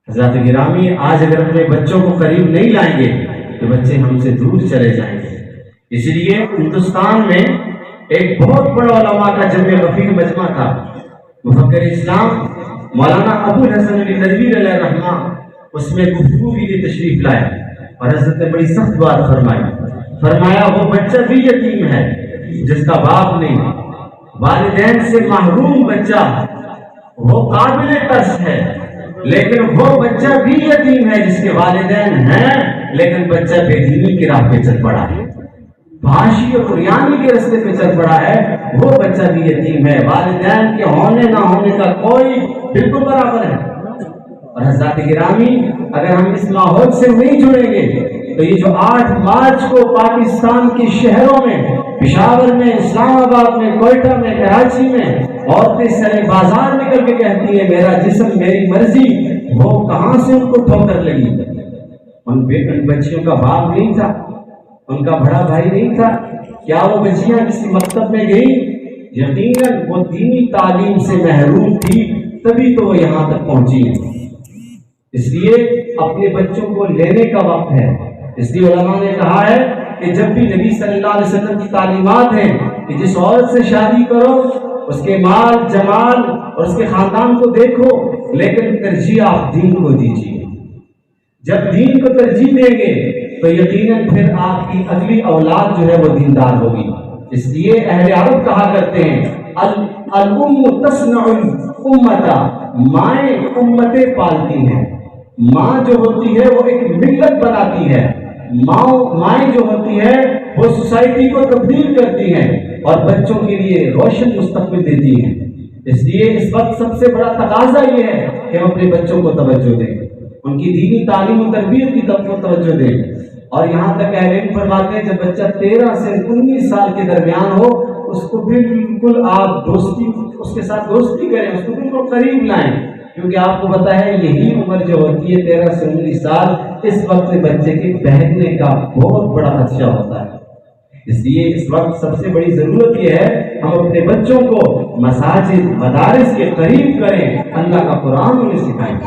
حضرات گرامی، آج اگر اپنے بچوں کو قریب نہیں لائیں گے تو بچے ہم سے دور چلے جائیں گے۔ اس لیے ہندوستان میں ایک بہت بڑا علماء کا جمع غفیر مجمع تھا، مفکر اسلام مولانا ابو الحسن علی ندوی علیہ الرحمہ، اس میں گفتگو کے لیے تشریف لائے اور حضرت نے بڑی سخت بات فرمایا وہ بچہ بھی یتیم ہے جس کا باپ نہیں، والدین سے محروم بچہ وہ قابل ترس ہے، لیکن وہ بچہ بھی یتیم ہے جس کے والدین ہیں لیکن بچہ بے دینی کی راہ پہ چل پڑا ہے، فحاشی اور عریانی کے راستے پہ چل پڑا ہے، وہ بچہ بھی یتیم ہے، والدین کے ہونے نہ ہونے کا کوئی بالکل برابر ہے۔ اور حضرات گرامی، اگر ہم اس ماحول سے نہیں جڑیں گے تو یہ جو 8 مارچ کو پاکستان کے شہروں میں، پشاور میں، اسلام آباد میں، کوئٹہ میں، کراچی میں عورتیں سرے بازار نکل کے کہتی ہیں میرا جسم میری مرضی، وہ کہاں سے ان کو ٹھوکر لگی؟ ان بچیوں کا باپ نہیں تھا، ان کا بڑا بھائی نہیں تھا، کیا وہ بچیاں کسی مکتب میں گئی؟ یقیناً وہ دینی تعلیم سے محروم تھی، تبھی تو وہ یہاں تک پہنچی ہے۔ اس لیے اپنے بچوں کو لینے کا وقت ہے۔ اس لیے علماء نے کہا ہے کہ جب بھی نبی صلی اللہ علیہ وسلم کی تعلیمات ہیں کہ جس عورت سے شادی کرو اس کے مال جمال اور اس کے خاندان کو دیکھو، لیکن ترجیح آپ دین کو دیجیے۔ جب دین کو ترجیح دیں گے تو یقیناً پھر آپ کی اگلی اولاد جو ہے وہ دیندار ہوگی۔ اس لیے اہل عرب کہا کرتے ہیں الام تصنع الامۃ، مائیں امتیں پالتی ہیں۔ ماں جو ہوتی ہے وہ ایک ملت بناتی ہے، مائیں جو ہوتی ہے وہ سوسائٹی کو تبدیل کرتی ہیں اور بچوں کے لیے روشن مستقبل دیتی ہیں۔ اس لیے اس وقت سب سے بڑا تقاضا یہ ہے کہ ہم اپنے بچوں کو توجہ دیں، ان کی دینی تعلیم و تربیت کی طرف توجہ دیں۔ اور یہاں تک اہل علم فرماتے ہیں جب بچہ 13 سے 19 سال کے درمیان ہو اس کو بالکل آپ اس کے ساتھ دوستی کریں، اس کو بالکل قریب لائیں، کیونکہ آپ کو پتہ ہے یہی عمر جو ہوتی ہے 13 سے 19 سال، اس وقت سے بچے کے بہکنے کا بہت بڑا خدشہ ہوتا ہے۔ اس لیے اس وقت سب سے بڑی ضرورت یہ ہے ہم اپنے بچوں کو مساجد مدارس کے قریب کریں، اللہ کا قرآن انہیں سکھائیں۔